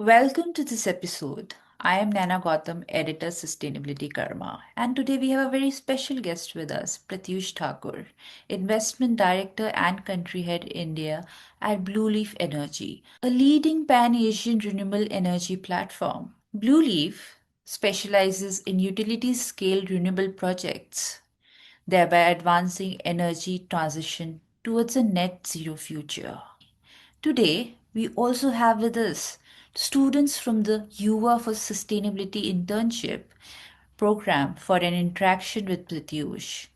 Welcome to this episode. I am Nana Gautam, editor Sustainability Karma, and today we have a very special guest with us, Pratyush Thakur, investment director and country head India at Blueleaf Energy, a leading pan-Asian renewable energy platform. Blueleaf specializes in utility-scale renewable projects, thereby advancing energy transition towards a net zero future. Today, we also have with us students from the Yuva Sustainability Internship Programme for an interaction with Pratyush.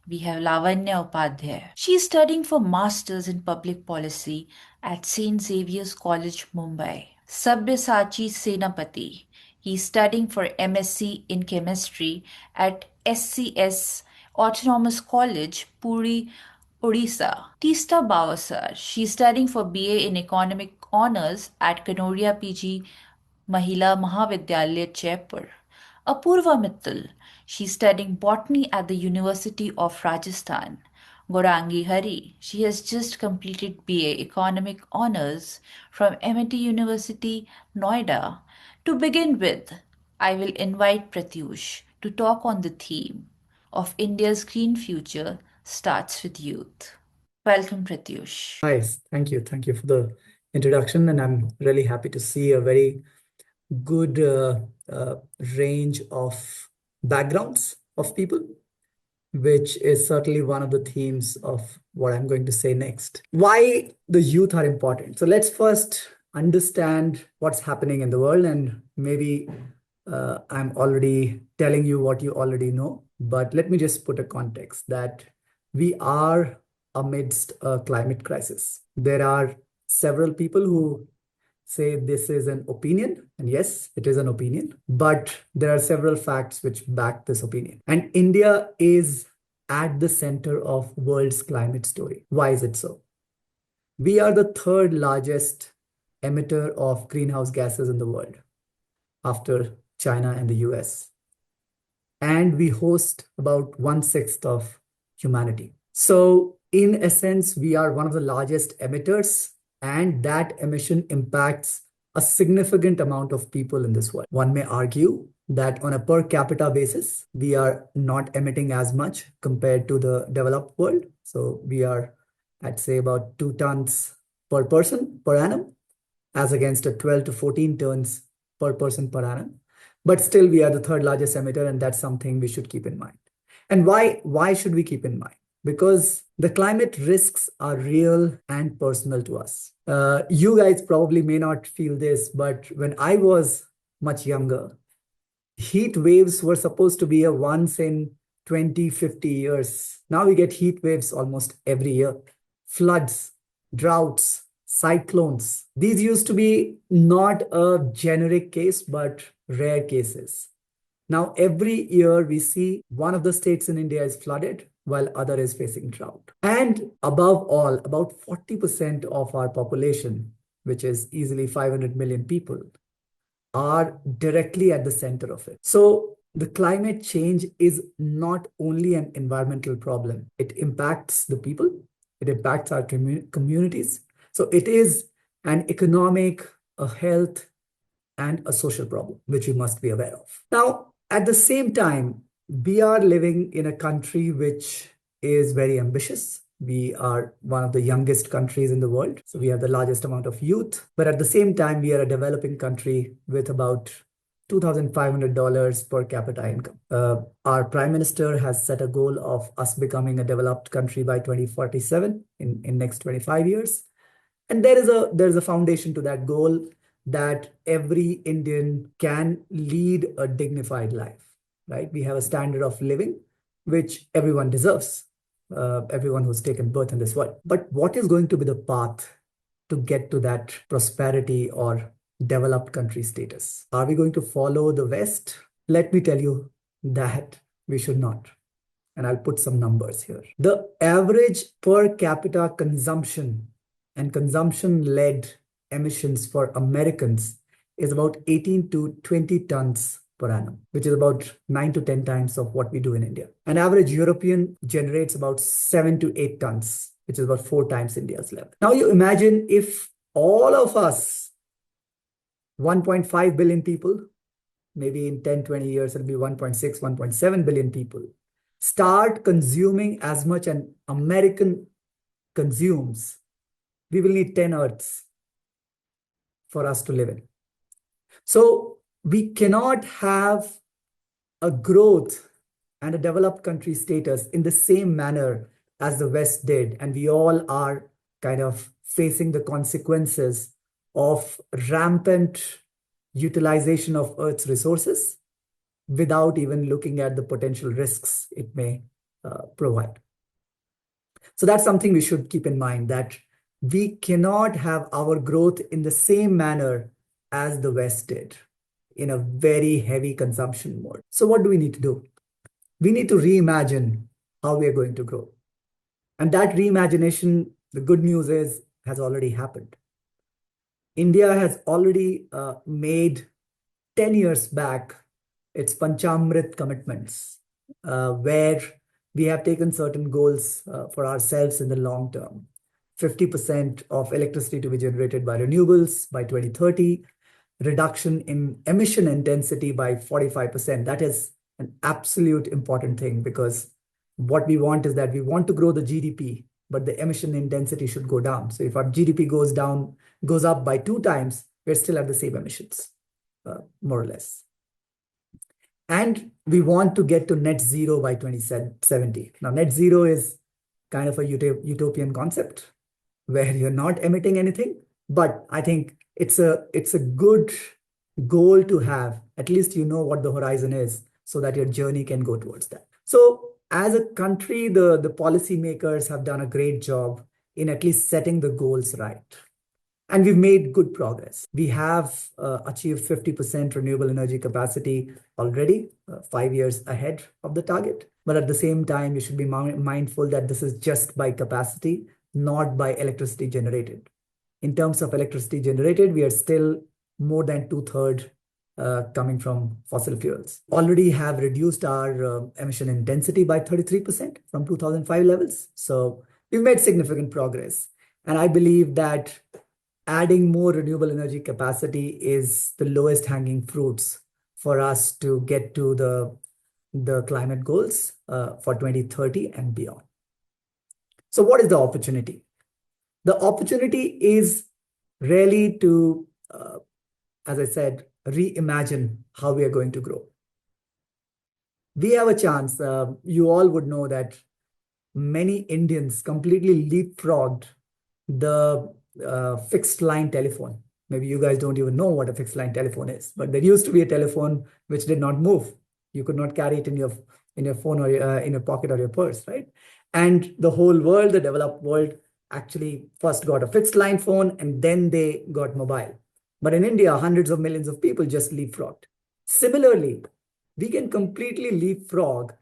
We have Lavanya Upadhyay. She is studying for Masters in Public Policy at St. Xavier's College, Mumbai. Sabyasachi Senapati. He is studying for MSc in Chemistry at SCS Autonomous College, Puri, Odisha. Tista Bawasar. She is studying for BA in Economic Honours at Kanoria PG Mahila Mahavidyalaya, Jaipur. Apurva Mittal. She's studying botany at the University of Rajasthan. Gorangi Hari. She has just completed BA Economic Honours from MIT University, Noida. To begin with, I will invite Pratyush to talk on the theme of India's green future starts with youth. Welcome, Pratyush. Hi, thank you. Thank you for the introduction. And I'm really happy to see a very good range of backgrounds of people, which is certainly one of the themes of what I'm going to say next. Why the youth are important. So let's first understand what's happening in the world. And maybe I'm already telling you what you already know, but let me just put a context that we are amidst a climate crisis. There are several people who say this is an opinion, and yes, it is an opinion, but there are several facts which back this opinion. And India is at the center of world's climate story. Why is it so? We are the third largest emitter of greenhouse gases in the world after China and the US. And we host about 1/6 of humanity. So in essence, we are one of the largest emitters, and that emission impacts a significant amount of people in this world. One may argue that on a per capita basis, we are not emitting as much compared to the developed world. So we are at, say, about 2 tons per person per annum, as against a 12 to 14 tons per person per annum. But still, we are the third largest emitter, and that's something we should keep in mind. And why should we keep in mind? Because the climate risks are real and personal to us. You guys probably may not feel this, but when I was much younger, heat waves were supposed to be a once in 20, 50 years. Now we get heat waves almost every year. Floods, droughts, cyclones. These used to be not a generic case, but rare cases. Now, every year we see one of the states in India is flooded while other is facing drought. And above all, about 40% of our population, which is easily 500 million people, are directly at the center of it. So the climate change is not only an environmental problem. It impacts the people, it impacts our communities. So it is an economic, a health, and a social problem, which we must be aware of. Now, at the same time, we are living in a country which is very ambitious. We are one of the youngest countries in the world. So we have the largest amount of youth. But at the same time, we are a developing country with about $2,500 per capita income. Our Prime Minister has set a goal of us becoming a developed country by 2047 in next 25 years. And there is a foundation to that goal, that every Indian can lead a dignified life, right? We have a standard of living which everyone deserves, everyone who's taken birth in this world. But what is going to be the path to get to that prosperity or developed country status? Are we going to follow the West? Let me tell you that we should not. And I'll put some numbers here. The average per capita consumption and consumption-led emissions for Americans is about 18 to 20 tons per annum, which is about 9 to 10 times of what we do in India. An average European generates about 7 to 8 tons, which is about 4 times India's level. Now you imagine if all of us 1.5 billion people, maybe in 10, 20 years, it'll be 1.6, 1.7 billion people, start consuming as much an American consumes, we will need 10 Earths for us to live in. So we cannot have a growth and a developed country status in the same manner as the West did. And we all are kind of facing the consequences of rampant utilization of Earth's resources without even looking at the potential risks it may provide. So that's something we should keep in mind, that we cannot have our growth in the same manner as the West did in a very heavy consumption mode. So what do we need to do? We need to reimagine how we are going to grow. And that reimagination, the good news is, has already happened. India has already made 10 years back its Panchamrit commitments, where we have taken certain goals for ourselves in the long term. 50% of electricity to be generated by renewables by 2030, reduction in emission intensity by 45%. That is an absolute important thing, because what we want is that we want to grow the GDP, but the emission intensity should go down. So if our GDP goes up by 2 times, we're still at the same emissions, more or less. And we want to get to net zero by 2070. Now, net zero is kind of a utopian concept where you're not emitting anything, but I think it's a good goal to have. At least you know what the horizon is so that your journey can go towards that. So as a country, the policymakers have done a great job in at least setting the goals right. And we've made good progress. We have achieved 50% renewable energy capacity already, 5 years ahead of the target. But at the same time, you should be mindful that this is just by capacity, not by electricity generated. In terms of electricity generated, we are still more than 2/3 coming from fossil fuels. Already have reduced our emission intensity by 33% from 2005 levels. So we've made significant progress. And I believe that adding more renewable energy capacity is the lowest hanging fruits for us to get to the climate goals for 2030 and beyond. So what is the opportunity? The opportunity is really to, as I said, reimagine how we are going to grow. We have a chance. You all would know that many Indians completely leapfrogged the fixed line telephone. Maybe you guys don't even know what a fixed line telephone is, but there used to be a telephone which did not move. You could not carry it in your phone or in your pocket or your purse, right? And the whole world, the developed world, actually first got a fixed line phone and then they got mobile. But in India, hundreds of millions of people just leapfrogged. Similarly, we can completely leapfrog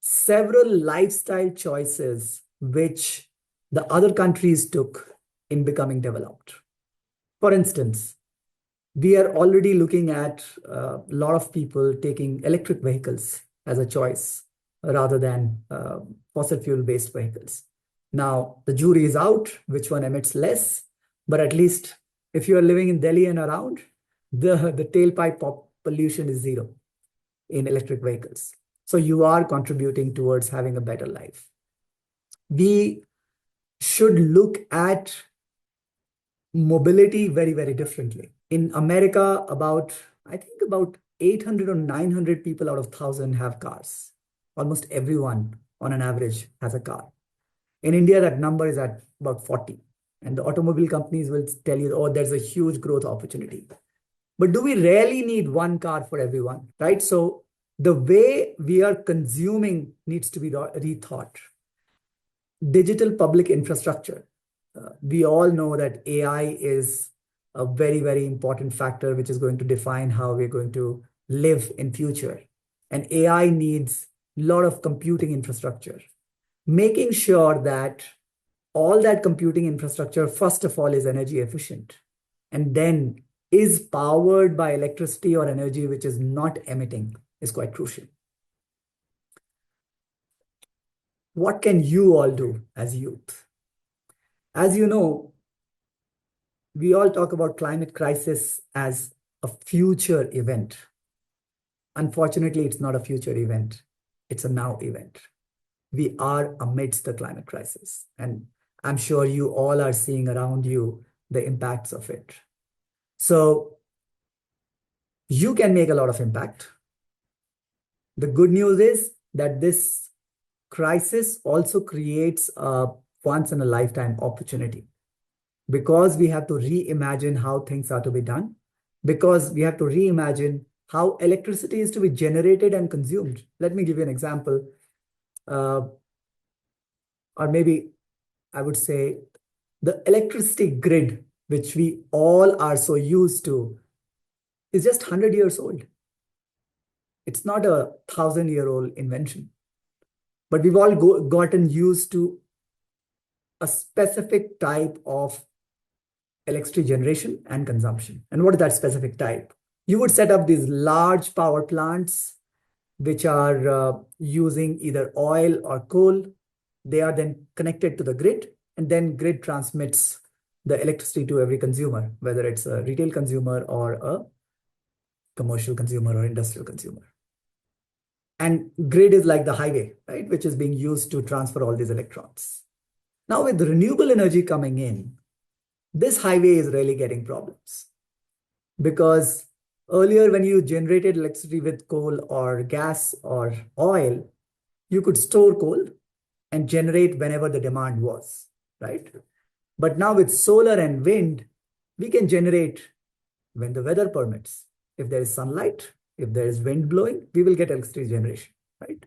several lifestyle choices which the other countries took in becoming developed. For instance, we are already looking at a lot of people taking electric vehicles as a choice rather than fossil fuel-based vehicles. Now, the jury is out, which one emits less, but at least if you are living in Delhi and around, the tailpipe pollution is zero in electric vehicles. So you are contributing towards having a better life. We should look at mobility very, very differently. In America, I think about 800 or 900 people out of 1,000 have cars. Almost everyone on an average has a car. In India, that number is at about 40. And the automobile companies will tell you, oh, there's a huge growth opportunity. But do we really need one car for everyone, right? So the way we are consuming needs to be rethought. Digital public infrastructure. We all know that AI is a very, very important factor which is going to define how we're going to live in future. And AI needs a lot of computing infrastructure. Making sure that all that computing infrastructure, first of all, is energy efficient and then is powered by electricity or energy which is not emitting is quite crucial. What can you all do as youth? As you know, we all talk about climate crisis as a future event. Unfortunately, it's not a future event. It's a now event. We are amidst the climate crisis. And I'm sure you all are seeing around you the impacts of it. So you can make a lot of impact. The good news is that this crisis also creates a once in a lifetime opportunity, because we have to reimagine how things are to be done, because we have to reimagine how electricity is to be generated and consumed. Let me give you an example, uh, or maybe I would say the electricity grid, which we all are so used to, is just 100 years old. It's not a 1,000-year-old invention, but we've all gotten used to a specific type of electricity generation and consumption. And what is that specific type? You would set up these large power plants which are using either oil or coal. They are then connected to the grid, and then grid transmits the electricity to every consumer, whether it's a retail consumer or a commercial consumer or industrial consumer. And grid is like the highway, right, which is being used to transfer all these electrons. Now, with renewable energy coming in, this highway is really getting problems, because earlier when you generated electricity with coal or gas or oil, you could store coal and generate whenever the demand was, right? But now with solar and wind, we can generate when the weather permits. If there is sunlight, if there is wind blowing, we will get electricity generation, right?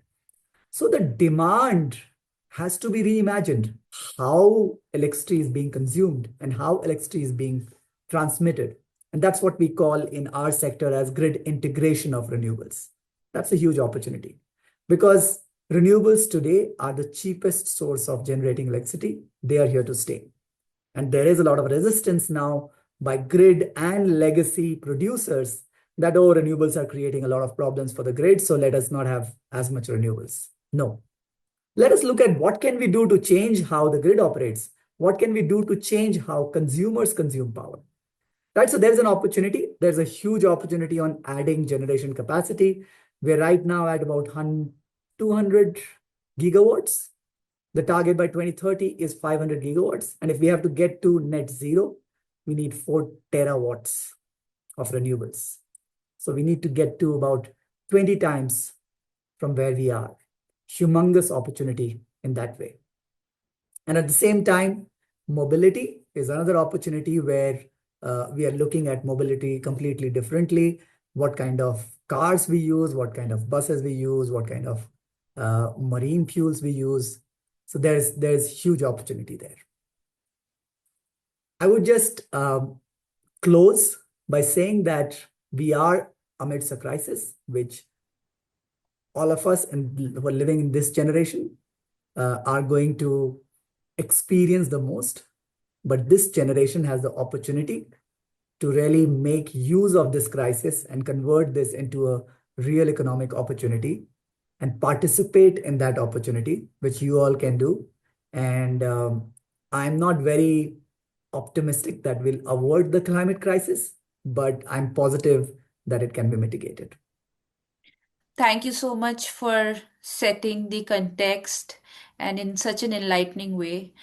So the demand has to be reimagined. How electricity is being consumed and how electricity is being transmitted. And that's what we call in our sector as grid integration of renewables. That's a huge opportunity, because renewables today are the cheapest source of generating electricity. They are here to stay. And there is a lot of resistance now by grid and legacy producers that, oh, renewables are creating a lot of problems for the grid, so let us not have as much renewables. No. Let us look at what can we do to change how the grid operates. What can we do to change how consumers consume power? Right? So there's an opportunity. There's a huge opportunity on adding generation capacity. We're right now at about 200 gigawatts. The target by 2030 is 500 gigawatts. And if we have to get to net zero, we need 4 terawatts of renewables. So we need to get to about 20 times from where we are. Humongous opportunity in that way. And at the same time, mobility is another opportunity where we are looking at mobility completely differently. What kind of cars we use, what kind of buses we use, what kind of marine fuels we use. So there's huge opportunity there. I would just close by saying that we are amidst a crisis, which all of us and who are living in this generation are going to experience the most. But this generation has the opportunity to really make use of this crisis and convert this into a real economic opportunity and participate in that opportunity, which you all can do. And I'm not very optimistic that we'll avoid the climate crisis, but I'm positive that it can be mitigated. Thank you so much for setting the context and in such an enlightening way.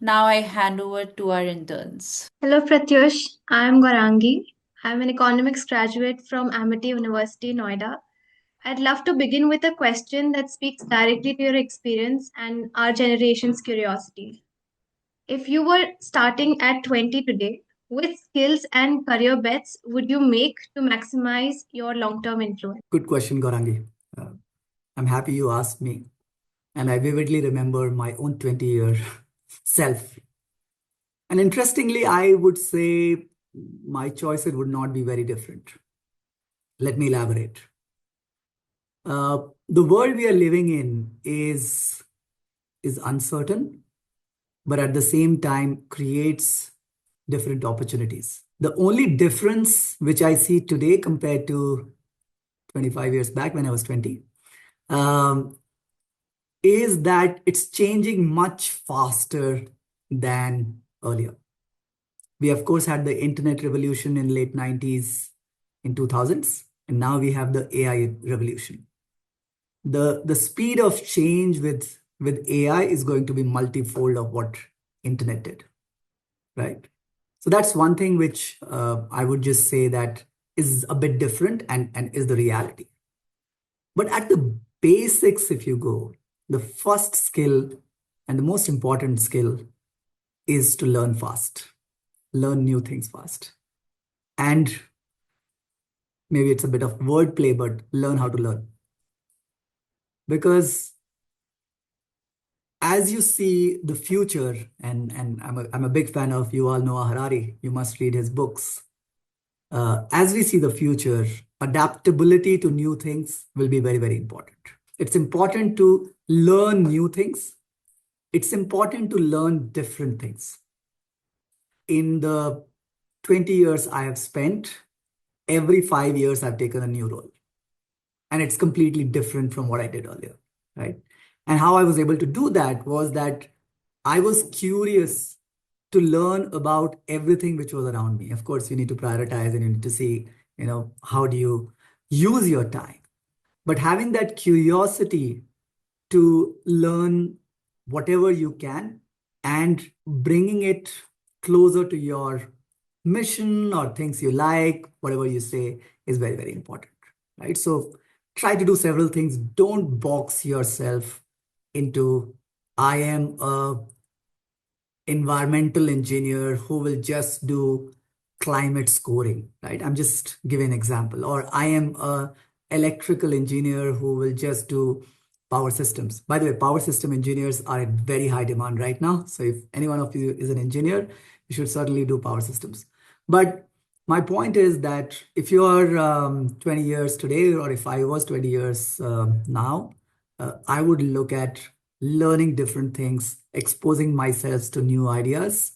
Now I hand over to our interns. Hello Pratyush, I am Gaurangi. I am an economics graduate from Amity University, Noida. I'd love to begin with a question that speaks directly to your experience and our generation's curiosity. If you were starting at 20 today, which skills and career bets would you make to maximize your long term influence? Good question, Gaurangi. Uh, I'm happy you asked me. And I vividly remember my own 20-year self. And interestingly, I would say my choices would not be very different. Let me elaborate. The world we are living in is uncertain, but at the same time creates different opportunities. The only difference which I see today compared to 25 years back when I was 20 um, is that it's changing much faster than earlier. We, of course, had the internet revolution in late 90s. in 2000s, and now we have the AI revolution. The speed of change with AI is going to be multifold of what internet did, right? So that's one thing which I would just say that is a bit different and is the reality. But at the basics, if you go, the first skill and the most important skill is to learn fast, learn new things fast. And maybe it's a bit of wordplay, but learn how to learn. Because as you see the future, and I'm a big fan of Yuval Noah Harari, you must read his books. As we see the future, adaptability to new things will be very, very important. It's important to learn new things. It's important to learn different things. In the 20 years I have spent, every 5 years I've taken a new role. And it's completely different from what I did earlier, right? And how I was able to do that was that I was curious to learn about everything which was around me. Of course, you need to prioritize and you need to see, how do you use your time. But having that curiosity to learn whatever you can and bringing it closer to your mission or things you like, whatever you say, is very, very important, right? So try to do several things. Don't box yourself into, I am a environmental engineer who will just do climate scoring, right? I'm just giving an example. Or I am a electrical engineer who will just do power systems. By the way, power system engineers are in very high demand right now. So if any one of you is an engineer, you should certainly do power systems. But my point is that if you are 20 years today, or if I was 20 years now, I would look at learning different things, exposing myself to new ideas.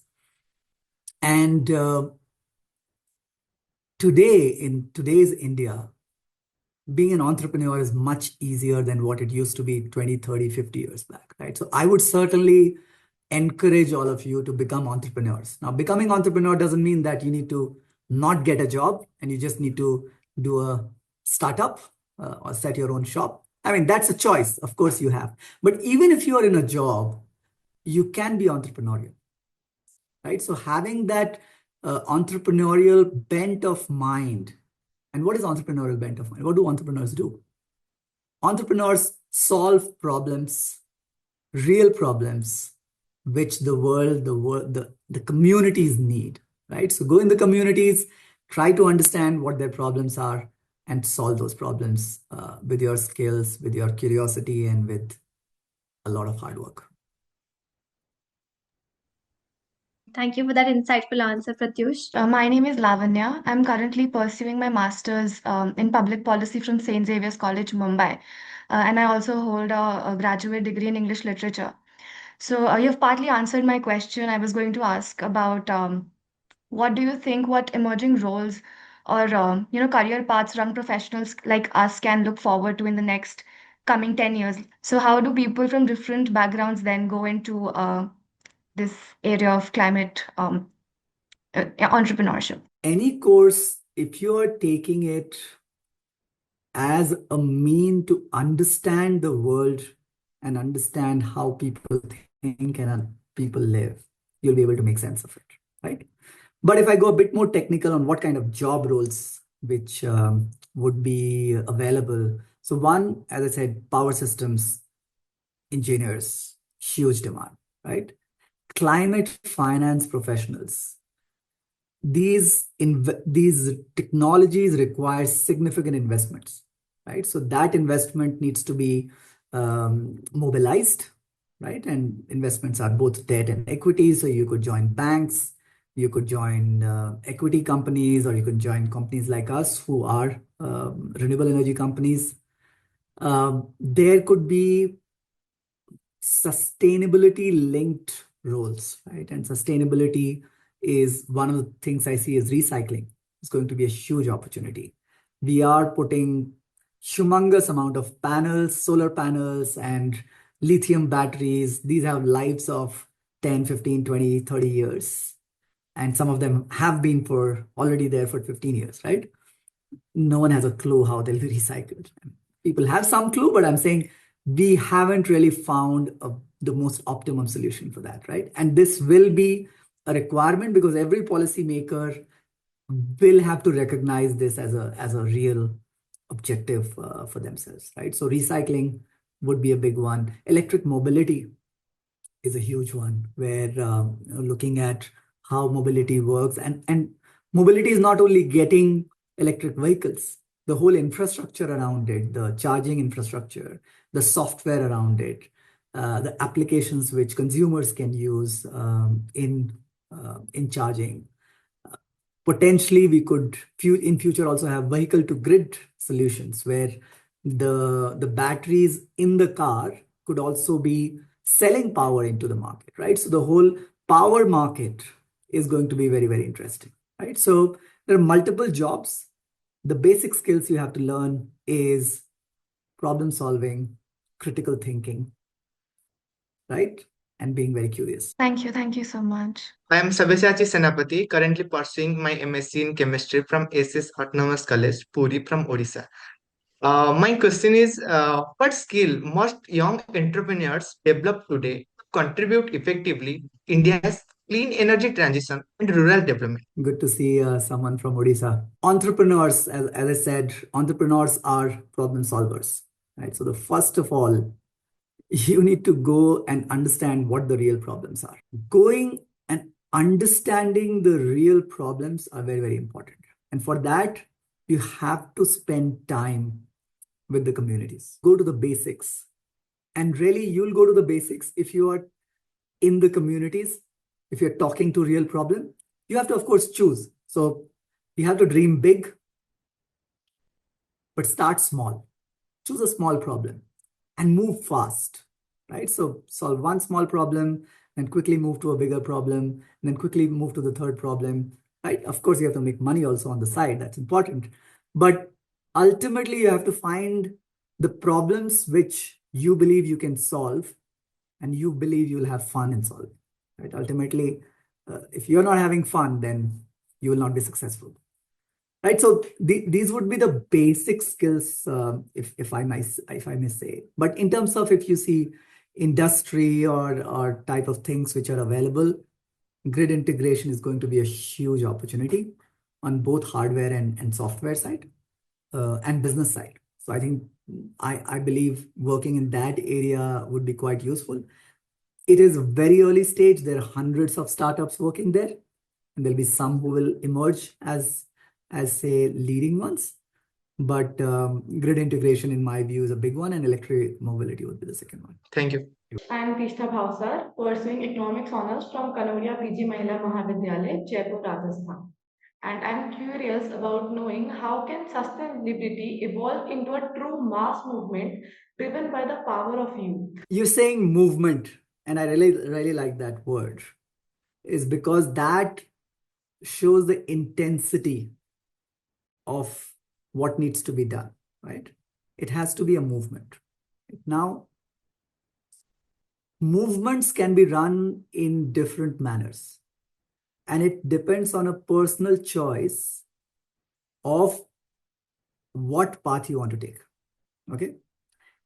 And today, in today's India, being an entrepreneur is much easier than what it used to be 20, 30, 50 years back, right? So I would certainly encourage all of you to become entrepreneurs. Now, becoming entrepreneur doesn't mean that you need to not get a job and you just need to do a startup or set your own shop. I mean, that's a choice, of course you have. But even if you are in a job, you can be entrepreneurial, right? So having that entrepreneurial bent of mind. And what is entrepreneurial bent of mind? What do entrepreneurs do? Entrepreneurs solve problems, real problems, which the communities need, right? So go in the communities, try to understand what their problems are and solve those problems with your skills, with your curiosity, and with a lot of hard work. Thank you for that insightful answer, Pratyush. My name is Lavanya. I'm currently pursuing my master's in public policy from St. Xavier's College, Mumbai. And I also hold a graduate degree in English literature. So you've partly answered my question. I was going to ask about what do you think, what emerging roles or career paths young professionals like us can look forward to in the next coming 10 years? So how do people from different backgrounds then go into this area of climate entrepreneurship? Any course, if you are taking it as a mean to understand the world and understand how people think and people live, you'll be able to make sense of it, right? But if I go a bit more technical on what kind of job roles which would be available. So one, as I said, power systems engineers, huge demand, right? Climate finance professionals. These technologies require significant investments, right? So that investment needs to be mobilized, right? And investments are both debt and equity. So you could join banks, you could join equity companies, or you could join companies like us who are renewable energy companies. There could be sustainability linked roles, right? And sustainability is one of the things I see as recycling. It's going to be a huge opportunity. We are putting humongous amount of panels, solar panels and lithium batteries. These have lives of 10, 15, 20, 30 years. And some of them have been already there for 15 years, right? no one has a clue how they'll be recycled. People have some clue, but I'm saying we haven't really found the most optimum solution for that, right? And this will be a requirement because every policymaker will have to recognize this as a real objective for themselves, right? So recycling would be a big one. Electric mobility is a huge one, where looking at how mobility works, and mobility is not only getting electric vehicles, the whole infrastructure around it, the charging infrastructure, the software around it, the applications which consumers can use in charging. Potentially, we could in future also have vehicle to grid solutions where the batteries in the car could also be selling power into the market, right? So the whole power market is going to be very, very interesting, right? So there are multiple jobs. The basic skills you have to learn is problem solving, critical thinking, right? And being very curious. Thank you. Thank you so much. I am Sabyasachi Senapati, currently pursuing my MSc in chemistry from SS Autonomous College, Puri from Odisha. My question is, what skill must young entrepreneurs develop today to contribute effectively India's clean energy transition and rural development? Good to see someone from Odisha. Entrepreneurs, as I said, entrepreneurs are problem solvers, right? So the first of all, you need to go and understand what the real problems are. Going and understanding the real problems are very, very important. And for that, you have to spend time with the communities. Go to the basics. And really, you'll go to the basics if you are in the communities, if you're talking to real problem. You have to, of course, choose. So you have to dream big, but start small. Choose a small problem and move fast, right? So solve one small problem and quickly move to a bigger problem, and then quickly move to the third problem, right? Of course, you have to make money also on the side. That's important. But ultimately, you have to find the problems which you believe you can solve and you believe you'll have fun in solving, right? Ultimately, if you're not having fun, then you will not be successful. Right, so these would be the basic skills, if I may say. But in terms of if you see industry or type of things which are available, grid integration is going to be a huge opportunity on both hardware and software side and business side. So I think I believe working in that area would be quite useful. It is a very early stage. There are hundreds of startups working there, and there'll be some who will emerge as say leading ones, but grid integration in my view is a big one, and electric mobility would be the second one. Thank you. I am Tishtha Bhavsar, pursuing economics honors from Kanauria PG Mahila Mahavidyalaya, Jaipur, Rajasthan. And I'm curious about knowing how can sustainability evolve into a true mass movement driven by the power of youth. You're saying movement, and I really like that word, is because that shows the intensity of what needs to be done, right? It has to be a movement. Now, movements can be run in different manners, and it depends on a personal choice of what path you want to take, okay?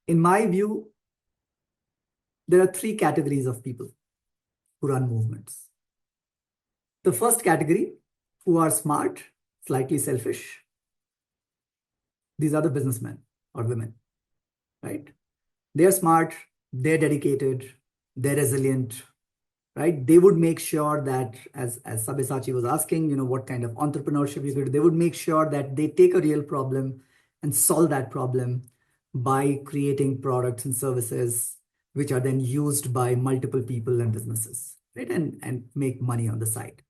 In my view, there are three categories of people who run movements. The first category, who are smart, slightly selfish. These are the businessmen or women, right? They're smart, they're dedicated, they're resilient, right? They would make sure that, as Sabyasachi was asking, what kind of entrepreneurship you could, they would make sure that they take a real problem and solve that problem by creating products and services which are then used by multiple people and businesses, right? And make money on the side.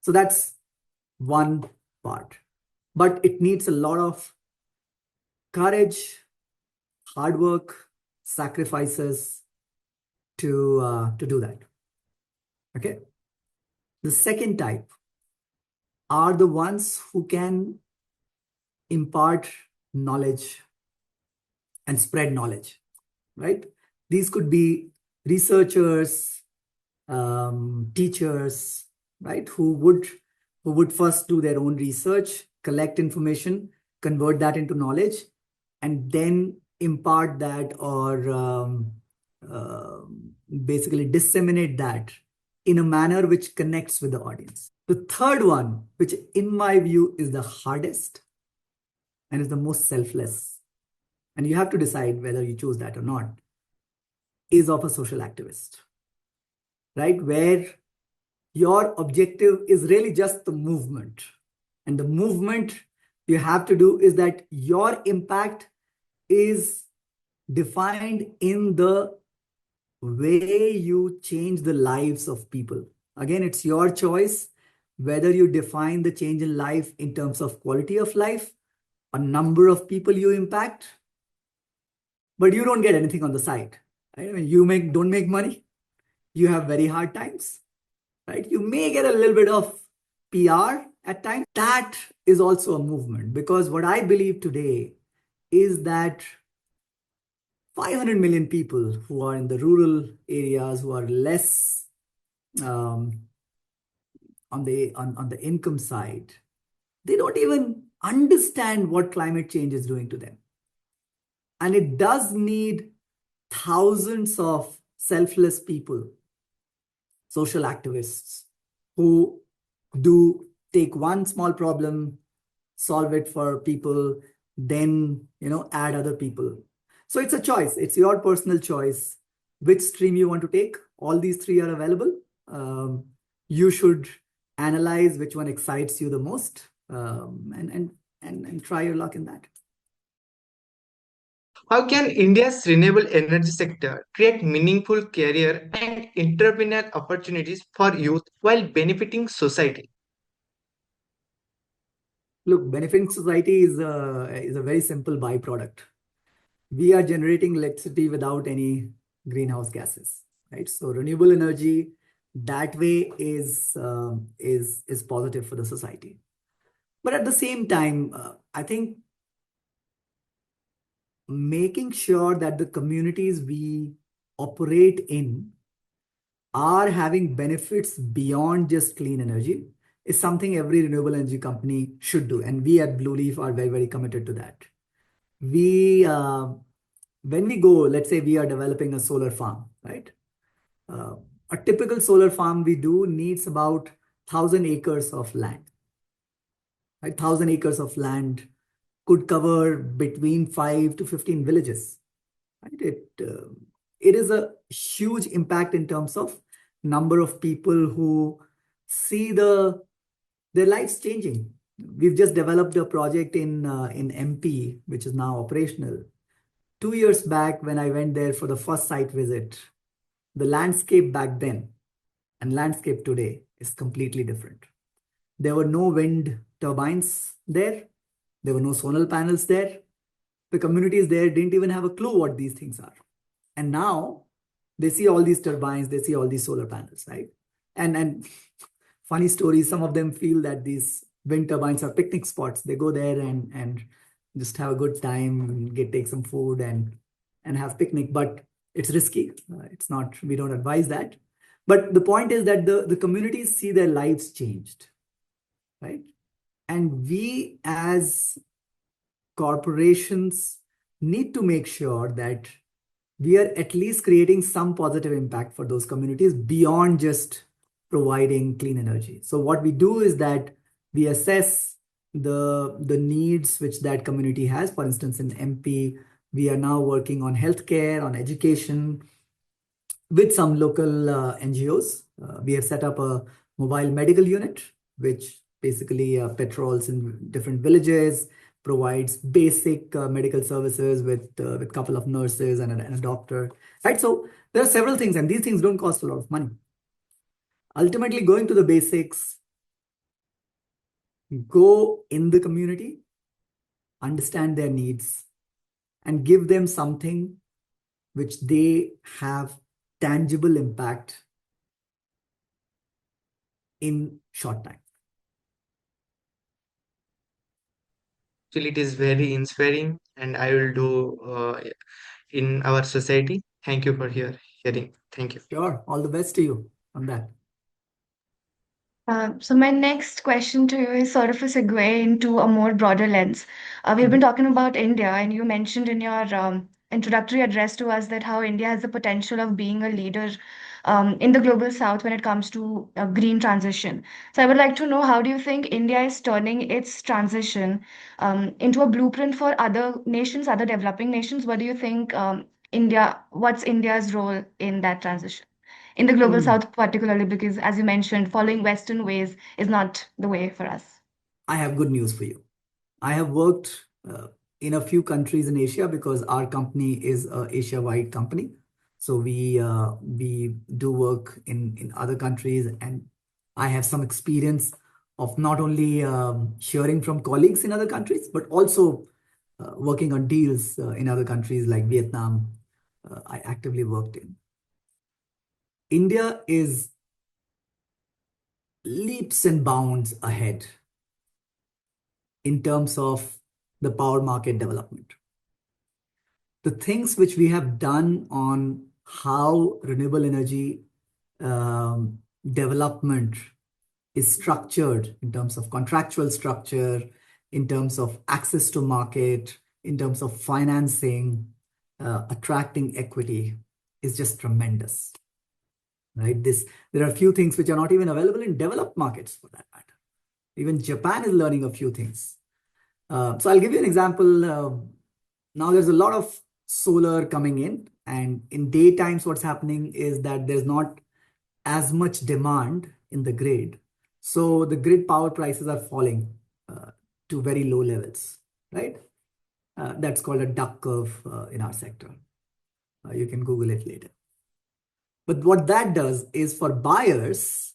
So that's one part. But it needs a lot of courage, hard work, sacrifices to do that. Okay. The second type are the ones who can impart knowledge and spread knowledge, right? These could be researchers, teachers, right? Who would first do their own research, collect information, convert that into knowledge, and then impart that or basically disseminate that in a manner which connects with the audience. The third one, which in my view is the hardest and is the most selfless, and you have to decide whether you choose that or not, is of a social activist, right? Where your objective is really just the movement. And the movement you have to do is that your impact is defined in the way you change the lives of people. Again, it's your choice whether you define the change in life in terms of quality of life, a number of people you impact, but you don't get anything on the side. Right? I mean, you don't make money, you have very hard times, right? You may get a little bit of PR at times. That is also a movement, because what I believe today is that 500 million people who are in the rural areas, who are less on the income side, they don't even understand what climate change is doing to them. And it does need thousands of selfless people, social activists, who do take one small problem, solve it for people, then add other people. So it's a choice. It's your personal choice which stream you want to take. All these three are available. You should analyze which one excites you the most, and try your luck in that. How can India's renewable energy sector create meaningful career and entrepreneurial opportunities for youth while benefiting society? Look, benefiting society is a very simple byproduct. We are generating electricity without any greenhouse gases, right? So renewable energy that way is positive for the society. But at the same time, I think making sure that the communities we operate in are having benefits beyond just clean energy is something every renewable energy company should do. And we at Blueleaf are very, very committed to that. When we go, let's say we are developing a solar farm, right? A typical solar farm we do needs about 1,000 acres of land. Right? 1,000 acres of land could cover between 5 to 15 villages. Right? It is a huge impact in terms of number of people who see their lives changing. We've just developed a project in MP, which is now operational. 2 years back, when I went there for the first site visit, the landscape back then and landscape today is completely different. There were no wind turbines there. There were no solar panels there. The communities there didn't even have a clue what these things are. And now they see all these turbines, they see all these solar panels, right? And funny stories, some of them feel that these wind turbines are picnic spots. They go there and just have a good time, take some food and have picnic. But it's risky. It's not, we don't advise that. But the point is that the communities see their lives changed, right? And we as corporations need to make sure that we are at least creating some positive impact for those communities beyond just providing clean energy. So what we do is that we assess the needs which that community has. For instance, in MP, we are now working on healthcare, on education, with some local NGOs. We have set up a mobile medical unit, which basically patrols in different villages, provides basic medical services with a couple of nurses and a doctor, right? So there are several things, and these things don't cost a lot of money. Ultimately, going to the basics, go in the community, understand their needs, and give them something which they have tangible impact in short time. Actually, it is very inspiring, and I will do in our society. Thank you for hearing. Thank you. Sure. All the best to you on that. So my next question to you is sort of a segue into a more broader lens. We've been talking about India, and you mentioned in your introductory address to us that how India has the potential of being a leader in the global south when it comes to green transition. So I would like to know, how do you think India is turning its transition into a blueprint for other nations, other developing nations? What do you think what's India's role in that transition? In the global Mm. south particularly, because as you mentioned, following western ways is not the way for us. I have good news for you. I have worked in a few countries in Asia because our company is a Asia-wide company. So we do work in other countries, and I have some experience of not only hearing from colleagues in other countries, but also working on deals in other countries like Vietnam. I actively worked in. India is leaps and bounds ahead in terms of the power market development. The things which we have done on how renewable energy development is structured in terms of contractual structure, in terms of access to market, in terms of financing, attracting equity is just tremendous, right? There are a few things which are not even available in developed markets for that matter. Even Japan is learning a few things. So I'll give you an example. Now there's a lot of solar coming in, and in daytimes what's happening is that there's not as much demand in the grid. So the grid power prices are falling to very low levels, right? That's called a duck curve in our sector. You can Google it later. But what that does is for buyers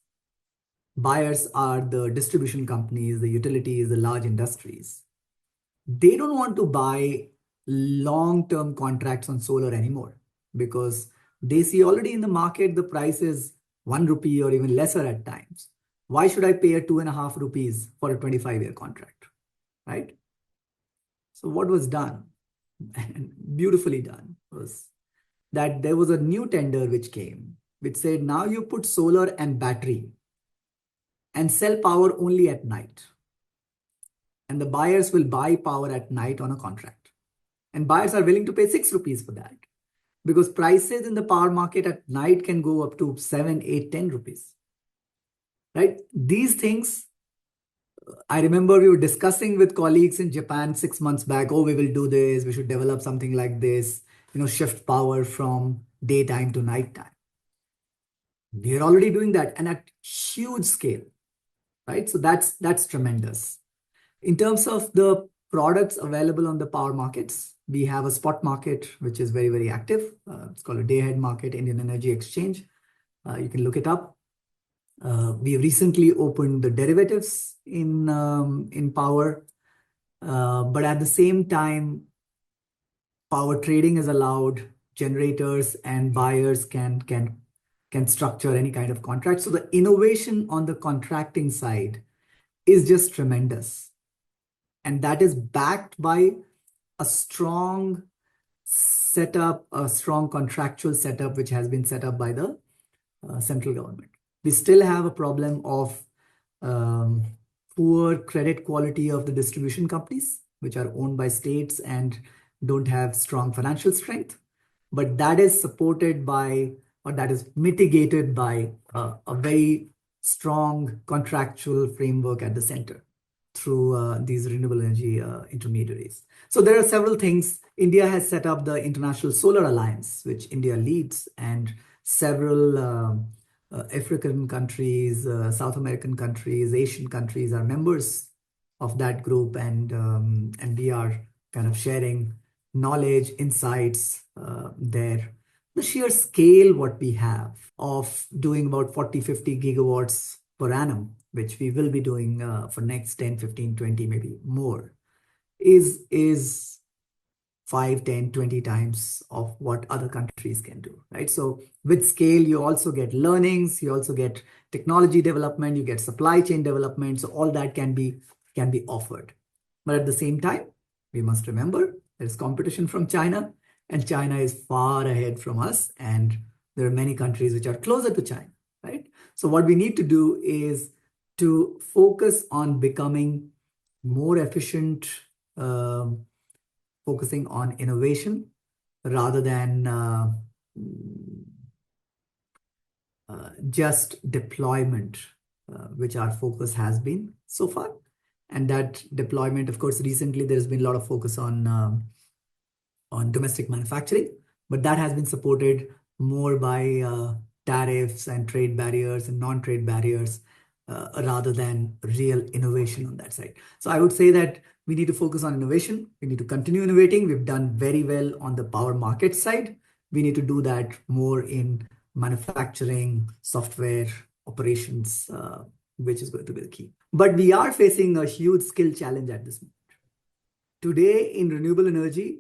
are the distribution companies, the utilities, the large industries. They don't want to buy long-term contracts on solar anymore because they see already in the market the price is 1 rupee or even lesser at times. Why should I pay a 2.5 rupees for a 25-year contract, right? So what was done, and beautifully done, was that there was a new tender which came, which said now you put solar and battery and sell power only at night. And the buyers will buy power at night on a contract. And buyers are willing to pay 6 rupees for that because prices in the power market at night can go up to 7, 8, 10 rupees, right? These things, I remember we were discussing with colleagues in Japan 6 months back, oh, we will do this, we should develop something like this, shift power from daytime to nighttime. We are already doing that and at huge scale, right? So that's tremendous. In terms of the products available on the power markets, we have a spot market, which is very, very active. It's called a day-ahead market, Indian Energy Exchange. You can look it up. We recently opened the derivatives in power. But at the same time, power trading is allowed. Generators and buyers can structure any kind of contract. So the innovation on the contracting side is just tremendous. And that is backed by a strong setup, a strong contractual setup, which has been set up by the central government. We still have a problem of poor credit quality of the distribution companies, which are owned by states and don't have strong financial strength. But that is supported by, or that is mitigated by a very strong contractual framework at the center through these renewable energy intermediaries. So there are several things. India has set up the International Solar Alliance, which India leads, and several African countries, South American countries, Asian countries are members of that group, and we are kind of sharing knowledge, insights there. The sheer scale what we have of doing about 40, 50 gigawatts per annum, which we will be doing for next 10, 15, 20, maybe more, is 5, 10, 20 times of what other countries can do, right? So with scale, you also get learnings, you also get technology development, you get supply chain development. So all that can be offered. But at the same time, we must remember there's competition from China, and China is far ahead from us. And there are many countries which are closer to China, right? So what we need to do is to focus on becoming more efficient, um, focusing on innovation rather than just deployment, which our focus has been so far. And that deployment, of course, recently there's been a lot of focus on domestic manufacturing, but that has been supported more by tariffs and trade barriers and non-trade barriers rather than real innovation on that side. So I would say that we need to focus on innovation. We need to continue innovating. We've done very well on the power market side. We need to do that more in manufacturing, software, operations, which is going to be the key. But we are facing a huge skill challenge at this moment. Today in renewable energy,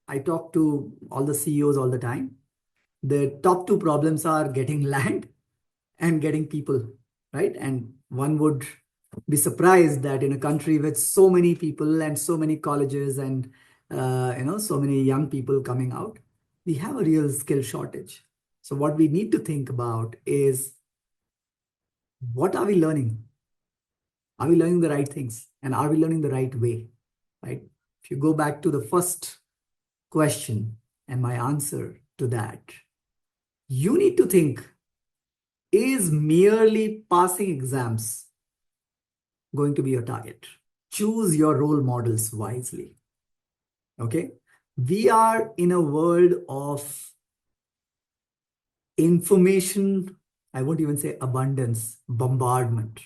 I talk to all the CEOs all the time. The top two problems are getting land and getting people, right? And one would be surprised that in a country with so many people and so many colleges and so many young people coming out, we have a real skill shortage. So what we need to think about is, what are we learning? Are we learning the right things? And are we learning the right way, right? If you go back to the first question and my answer to that, you need to think, is merely passing exams going to be your target? Choose your role models wisely. Okay? We are in a world of information, I won't even say abundance, bombardment.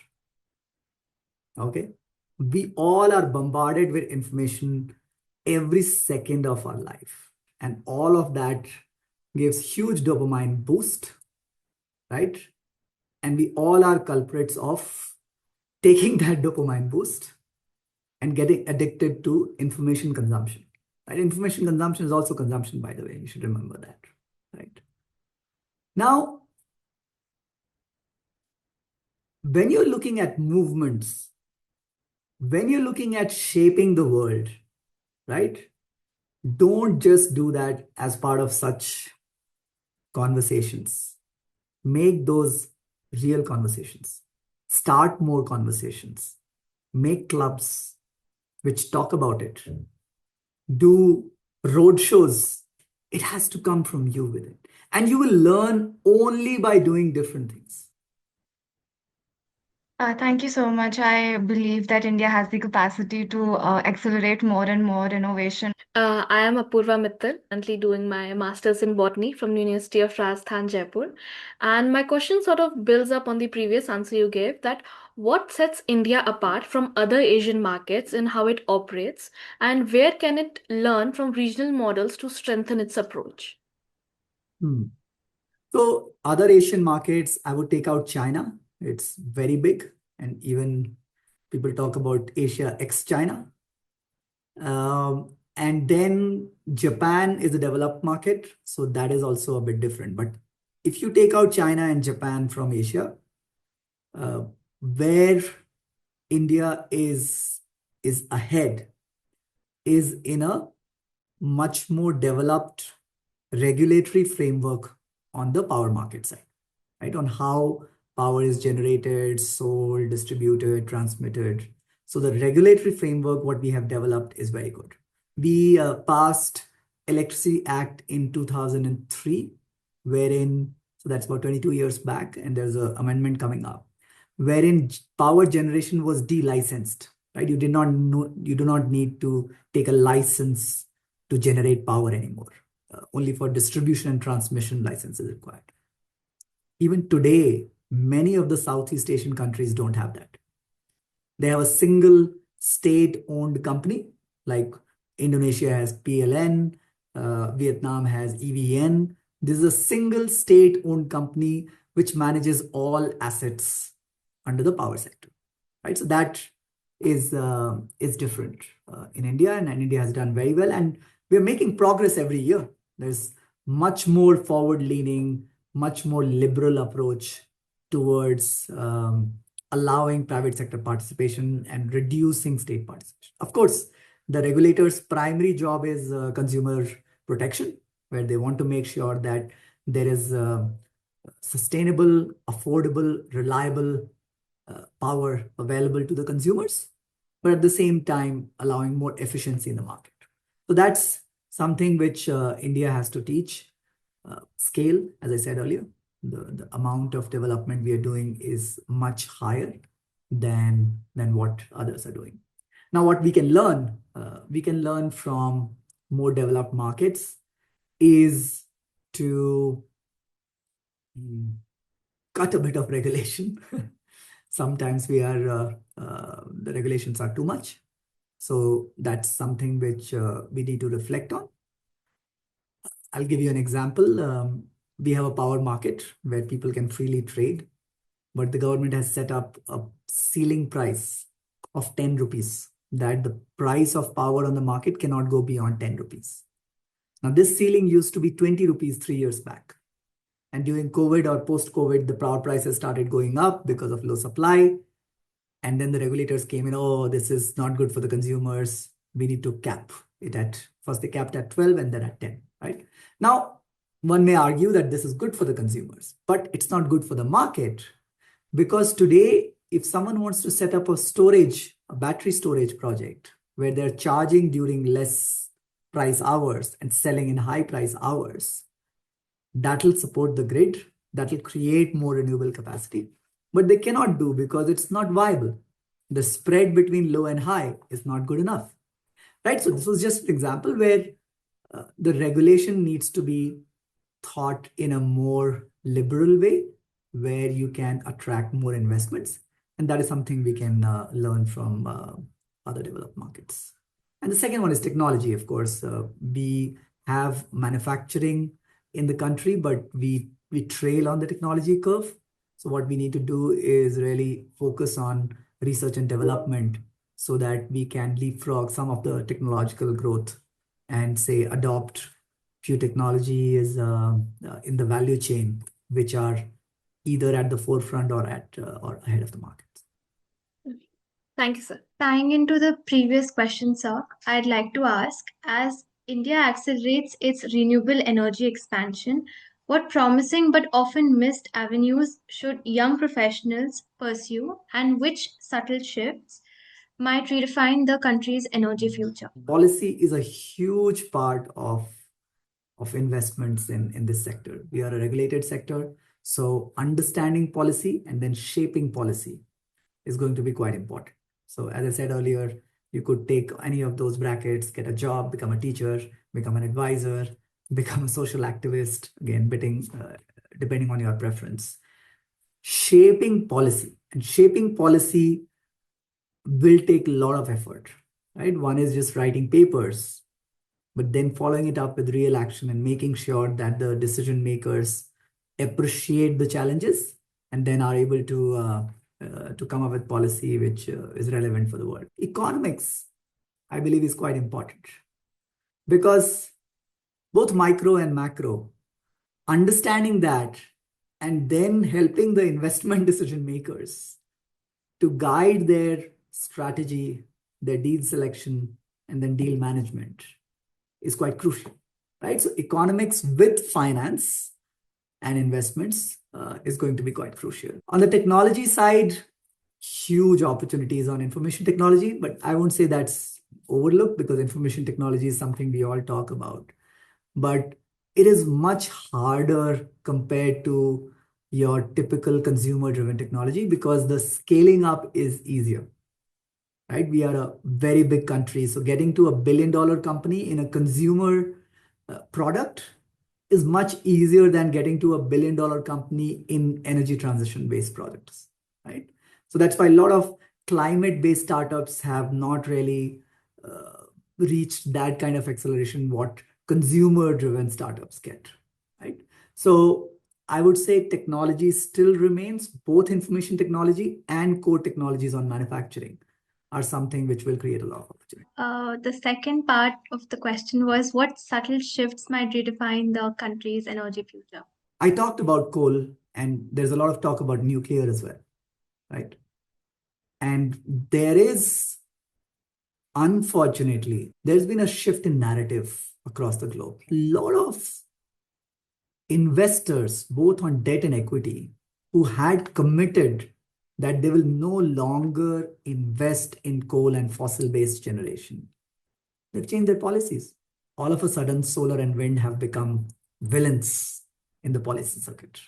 Okay? We all are bombarded with information every second of our life. And all of that gives huge dopamine boost, right? And we all are culprits of taking that dopamine boost and getting addicted to information consumption. Right? Information consumption is also consumption, by the way. You should remember that, right? Now, when you're looking at movements, when you're looking at shaping the world, right? Don't just do that as part of such conversations. Make those real conversations. Start more conversations. Make clubs which talk about it. Do road shows. It has to come from you with it. And you will learn only by doing different things. Thank you so much. I believe that India has the capacity to accelerate more and more innovation. I am Apurva Mittal, currently doing my master's in botany from University of Rajasthan, Jaipur. And my question sort of builds up on the previous answer you gave, that what sets India apart from other Asian markets in how it operates, and where can it learn from regional models to strengthen its approach? So other Asian markets, I would take out China. It's very big. And even people talk about Asia ex-China. And then Japan is a developed market. So that is also a bit different. But if you take out China and Japan from Asia, where India is ahead is in a much more developed regulatory framework on the power market side, right? On how power is generated, sold, distributed, transmitted. So the regulatory framework, what we have developed, is very good. We passed Electricity Act in 2003, wherein, so that's about 22 years back, and there's an amendment coming up, wherein power generation was de-licensed, right? You do not need to take a license to generate power anymore. Only for distribution and transmission licenses required. Even today, many of the Southeast Asian countries don't have that. They have a single state-owned company, like Indonesia has PLN, Vietnam has EVN. This is a single state-owned company which manages all assets under the power sector, right? So that is different in India, and India has done very well, and we're making progress every year. There's much more forward-leaning, much more liberal approach towards allowing private sector participation and reducing state participation. Of course, the regulator's primary job is consumer protection, where they want to make sure that there is sustainable, affordable, reliable power available to the consumers, but at the same time allowing more efficiency in the market. So that's something which India has to teach. Scale, as I said earlier, the amount of development we are doing is much higher than what others are doing. Now, what we can learn from more developed markets is to cut a bit of regulation. Sometimes the regulations are too much. So that's something which we need to reflect on. I'll give you an example. We have a power market where people can freely trade, but the government has set up a ceiling price of 10 rupees, that the price of power on the market cannot go beyond 10 rupees. Now, this ceiling used to be 20 rupees 3 years back. And during COVID or post-COVID, the power prices started going up because of low supply. And then the regulators came in, oh, this is not good for the consumers. We need to cap it at, first they capped at 12 and then at 10, right? Now, one may argue that this is good for the consumers, but it's not good for the market, because today, if someone wants to set up a battery storage project where they're charging during less price hours and selling in high price hours, that will support the grid, that will create more renewable capacity, but they cannot do because it's not viable. The spread between low and high is not good enough, right? So this was just an example where the regulation needs to be thought in a more liberal way, where you can attract more investments. And that is something we can learn from other developed markets. And the second one is technology, of course. We have manufacturing in the country, but we trail on the technology curve. So what we need to do is really focus on research and development so that we can leapfrog some of the technological growth and say adopt few technologies in the value chain, which are either at the forefront or ahead of the market. Thank you, sir. Tying into the previous question, sir, I'd like to ask, as India accelerates its renewable energy expansion, what promising but often missed avenues should young professionals pursue, and which subtle shifts might redefine the country's energy future? Policy is a huge part of investments in this sector. We are a regulated sector, so understanding policy and then shaping policy is going to be quite important. So as I said earlier, you could take any of those brackets, get a job, become a teacher, become an advisor, become a social activist, again, depending on your preference. Shaping policy will take a lot of effort, right? One is just writing papers, but then following it up with real action and making sure that the decision makers appreciate the challenges and then are able to come up with policy which is relevant for the world. Economics, I believe, is quite important, because both micro and macro, understanding that and then helping the investment decision makers to guide their strategy, their deal selection, and then deal management is quite crucial, right? So economics with finance and investments is going to be quite crucial. On the technology side, huge opportunities on information technology, but I won't say that's overlooked, because information technology is something we all talk about. But it is much harder compared to your typical consumer-driven technology, because the scaling up is easier, right? We are a very big country, so getting to $1 billion company in a consumer product is much easier than getting to $1 billion company in energy transition-based products, right? So that's why a lot of climate-based startups have not really reached that kind of acceleration what consumer-driven startups get, right? So I would say technology still remains, both information technology and core technologies on manufacturing are something which will create a lot of opportunity. The second part of the question was, what subtle shifts might redefine the country's energy future? I talked about coal, and there's a lot of talk about nuclear as well, right? And unfortunately, there's been a shift in narrative across the globe. A lot of investors, both on debt and equity, who had committed that they will no longer invest in coal and fossil-based generation. They've changed their policies. All of a sudden, solar and wind have become villains in the policy circuit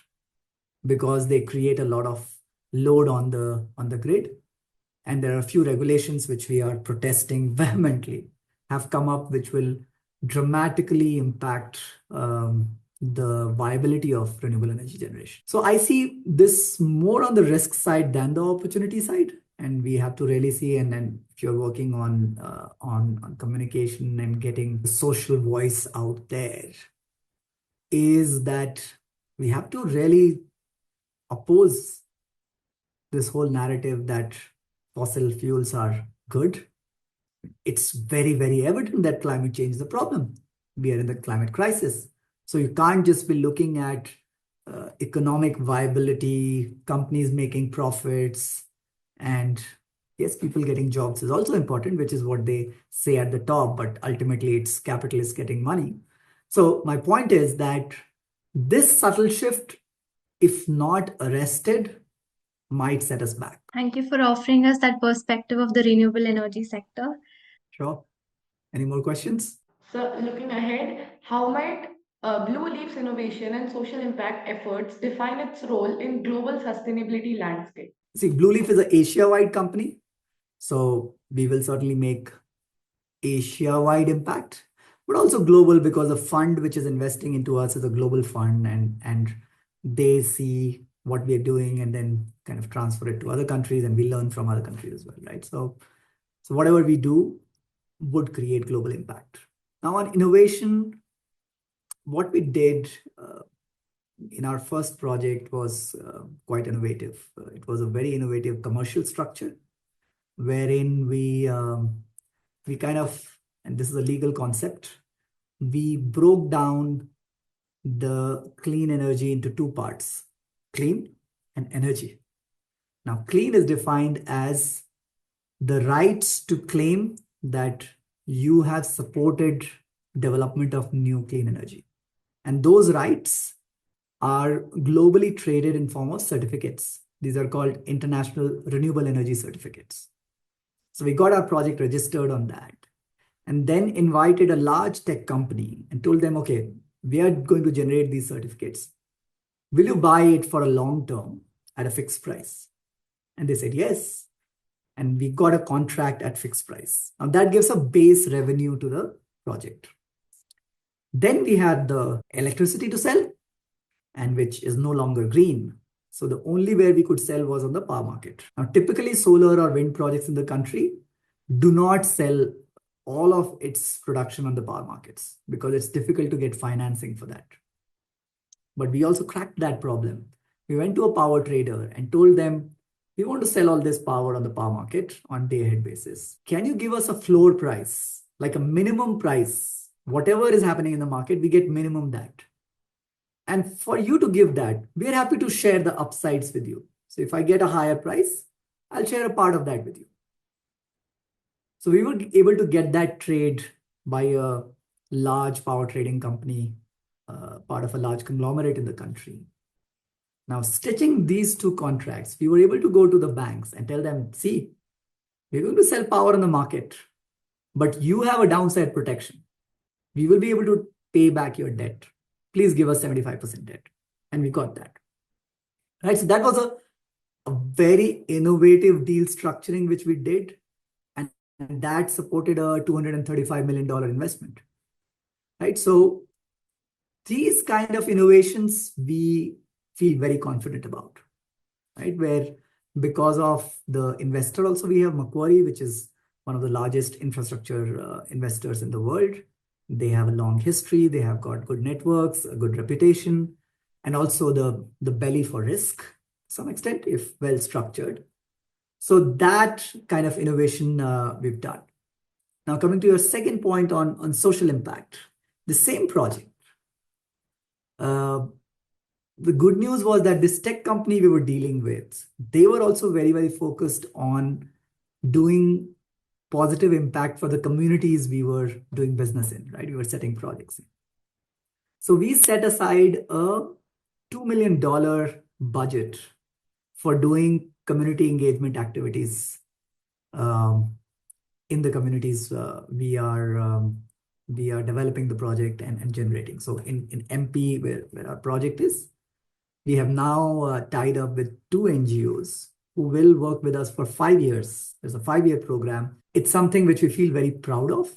because they create a lot of load on the grid. And there are a few regulations which we are protesting vehemently have come up, which will dramatically impact the viability of renewable energy generation. So I see this more on the risk side than the opportunity side. And we have to really see, and then if you're working on communication and getting the social voice out there, is that we have to really oppose this whole narrative that fossil fuels are good. It's very, very evident that climate change is a problem. We are in the climate crisis. So you can't just be looking at economic viability, companies making profits, and yes, people getting jobs is also important, which is what they say at the top, but ultimately it's capitalists getting money. So my point is that this subtle shift, if not arrested, might set us back. Thank you for offering us that perspective of the renewable energy sector. Sure. Any more questions? So, looking ahead, how might Blueleaf's innovation and social impact efforts define its role in global sustainability landscape? See, Blueleaf is an Asia-wide company. So we will certainly make Asia-wide impact, but also global, because the fund which is investing into us is a global fund, and they see what we are doing and then kind of transfer it to other countries, and we learn from other countries as well, right? So whatever we do would create global impact. Now on innovation, what we did in our first project was quite innovative. It was a very innovative commercial structure wherein we kind of, and this is a legal concept, we broke down the clean energy into two parts, clean and energy. Now, clean is defined as the rights to claim that you have supported development of new clean energy. And those rights are globally traded in form of certificates. These are called international renewable energy certificates. So we got our project registered on that, and then invited a large tech company and told them, okay, we are going to generate these certificates. Will you buy it for a long term at a fixed price? And they said yes. And we got a contract at fixed price. Now that gives a base revenue to the project. Then we had the electricity to sell, and which is no longer green. So the only way we could sell was on the power market. Now, typically solar or wind projects in the country do not sell all of its production on the power markets because it's difficult to get financing for that. But we also cracked that problem. We went to a power trader and told them, we want to sell all this power on the power market on day-ahead basis. Can you give us a floor price, like a minimum price? Whatever is happening in the market, we get minimum that. And for you to give that, we're happy to share the upsides with you. So if I get a higher price, I'll share a part of that with you. So we were able to get that trade by a large power trading company, part of a large conglomerate in the country. Now, stitching these two contracts, we were able to go to the banks and tell them, see, we're going to sell power on the market, but you have a downside protection. We will be able to pay back your debt. Please give us 75% debt. And we got that. Right? So that was a very innovative deal structuring which we did. And that supported a $235 million investment. Right? So these kind of innovations we feel very confident about. Right? Where because of the investor also, we have Macquarie, which is one of the largest infrastructure investors in the world. They have a long history. They have got good networks, a good reputation, and also the belly for risk to some extent, if well structured. So that kind of innovation we've done. Now, coming to your second point on social impact, the same project. The good news was that this tech company we were dealing with, they were also very, very focused on doing positive impact for the communities we were doing business in, right? We were setting projects in. So we set aside a $2 million budget for doing community engagement activities in the communities we are developing the project and generating. So in MP, where our project is, we have now tied up with 2 NGOs who will work with us for 5 years. There's a 5-year program. It's something which we feel very proud of.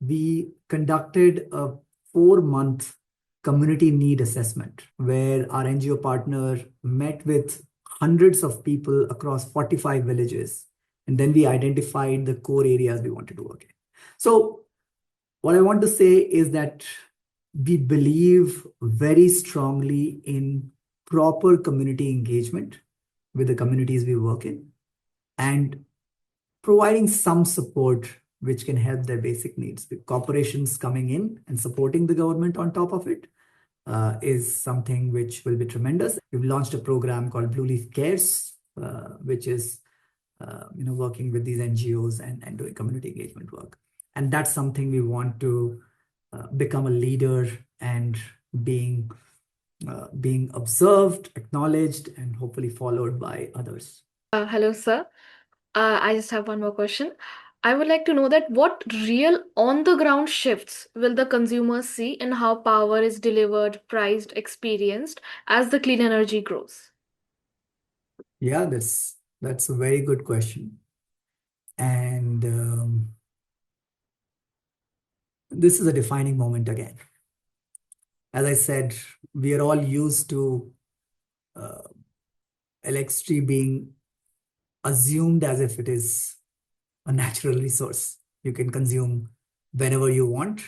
We conducted a 4-month community need assessment where our NGO partner met with hundreds of people across 45 villages. And then we identified the core areas we wanted to work in. So what I want to say is that we believe very strongly in proper community engagement with the communities we work in and providing some support which can help their basic needs. With corporations coming in and supporting the government on top of it is something which will be tremendous. We've launched a program called Blueleaf Cares, which is working with these NGOs and doing community engagement work. And that's something we want to become a leader and being observed, acknowledged, and hopefully followed by others. Hello, sir. I just have one more question. I would like to know that what real on-the-ground shifts will the consumers see in how power is delivered, priced, experienced as the clean energy grows? Yeah, that's a very good question. And this is a defining moment again. As I said, we are all used to electricity being assumed as if it is a natural resource. You can consume whenever you want,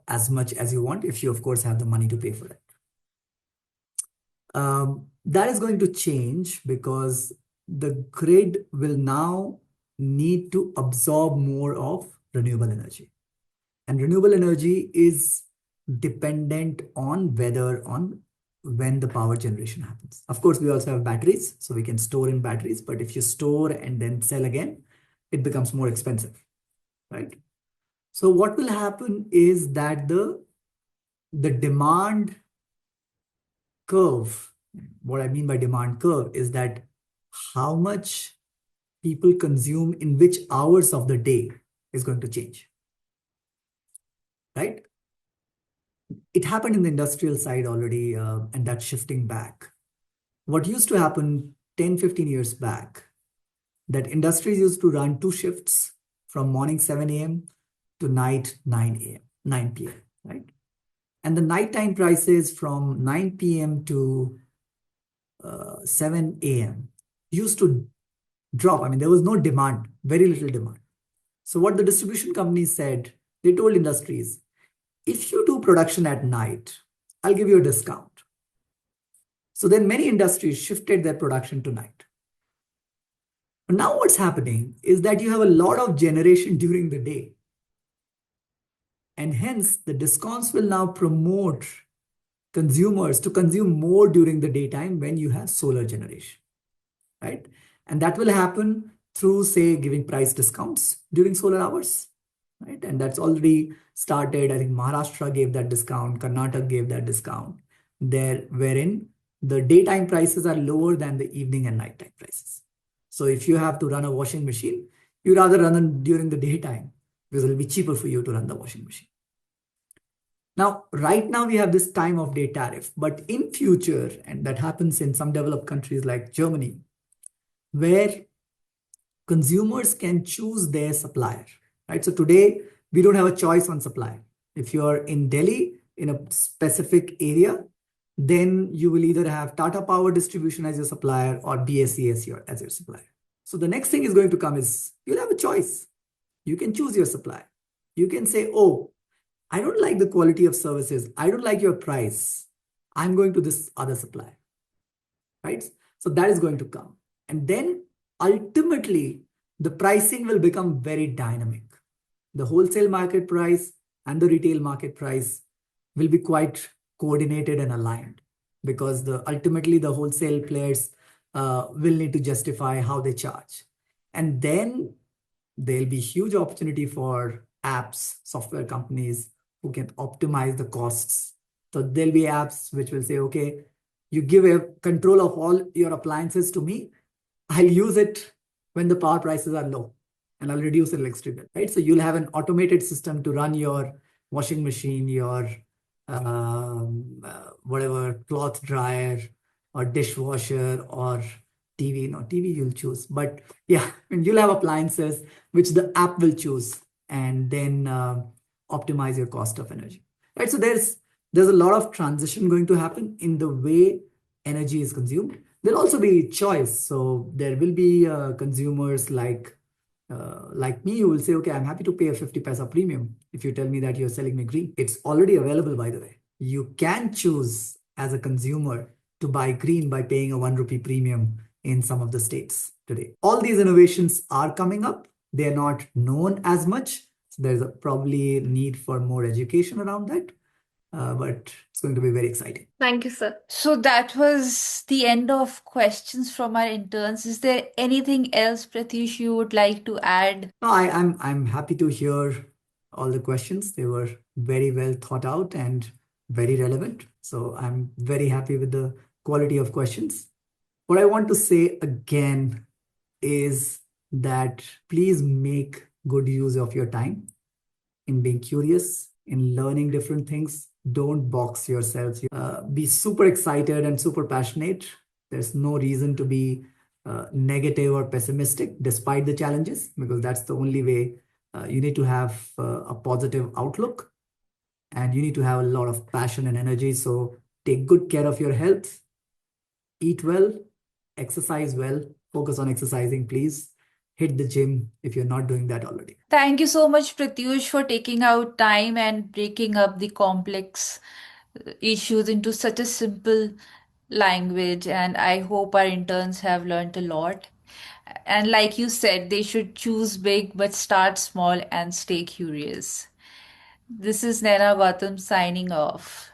as much as you want, if you, of course, have the money to pay for it. That is going to change because the grid will now need to absorb more of renewable energy. And renewable energy is dependent on weather, on when the power generation happens. Of course, we also have batteries, so we can store in batteries. But if you store and then sell again, it becomes more expensive, right? So what will happen is that the demand curve, what I mean by demand curve is that how much people consume in which hours of the day is going to change, right? It happened in the industrial side already, and that's shifting back. What used to happen 10, 15 years back, that industries used to run 2 shifts from morning 7 a.m. to night 9 p.m., right? And the nighttime prices from 9 p.m. to 7 a.m. used to drop. I mean, there was no demand, very little demand. So what the distribution companies said, they told industries, if you do production at night, I'll give you a discount. So then many industries shifted their production to night. But now what's happening is that you have a lot of generation during the day. And hence the discounts will now promote consumers to consume more during the daytime when you have solar generation, right? And that will happen through, say, giving price discounts during solar hours, right? And that's already started. I think Maharashtra gave that discount, Karnataka gave that discount there, wherein the daytime prices are lower than the evening and nighttime prices. So if you have to run a washing machine, you rather run it during the daytime because it'll be cheaper for you to run the washing machine. Now, right now we have this time of day tariff, but in future, and that happens in some developed countries like Germany, where consumers can choose their supplier, right? So today we don't have a choice on supplier. If you're in Delhi in a specific area, then you will either have Tata Power Distribution as your supplier or BSE as your supplier. So the next thing is going to come is you'll have a choice. You can choose your supplier. You can say, oh, I don't like the quality of services. I don't like your price. I'm going to this other supplier, right? So that is going to come. And then ultimately, the pricing will become very dynamic. The wholesale market price and the retail market price will be quite coordinated and aligned because ultimately the wholesale players will need to justify how they charge. And then there'll be huge opportunity for apps, software companies who can optimize the costs. So there'll be apps which will say, okay, you give a control of all your appliances to me, I'll use it when the power prices are low and I'll reduce the electricity bill, right? So you'll have an automated system to run your washing machine, your whatever cloth dryer or dishwasher or TV. No, TV you'll choose, but yeah, and you'll have appliances which the app will choose and then optimize your cost of energy, right? So there's a lot of transition going to happen in the way energy is consumed. There'll also be choice. So there will be consumers like me who will say, okay, I'm happy to pay a 50 paisa premium if you tell me that you're selling me green. It's already available, by the way. You can choose as a consumer to buy green by paying a 1 rupee premium in some of the states today. All these innovations are coming up. They're not known as much. So there's probably need for more education around that. But it's going to be very exciting. Thank you, sir. So that was the end of questions from our interns. Is there anything else, Pratyush, you would like to add? No, I'm happy to hear all the questions. They were very well thought out and very relevant. So I'm very happy with the quality of questions. What I want to say again is that please make good use of your time in being curious, in learning different things. Don't box yourselves. Be super excited and super passionate. There's no reason to be negative or pessimistic despite the challenges, because that's the only way. You need to have a positive outlook and you need to have a lot of passion and energy. So take good care of your health, eat well, exercise well, focus on exercising, please. Hit the gym if you're not doing that already. Thank you so much, Pratyush, for taking out time and breaking up the complex issues into such a simple language. And I hope our interns have learned a lot. And like you said, they should choose big but start small and stay curious. This is Naina Gautam signing off.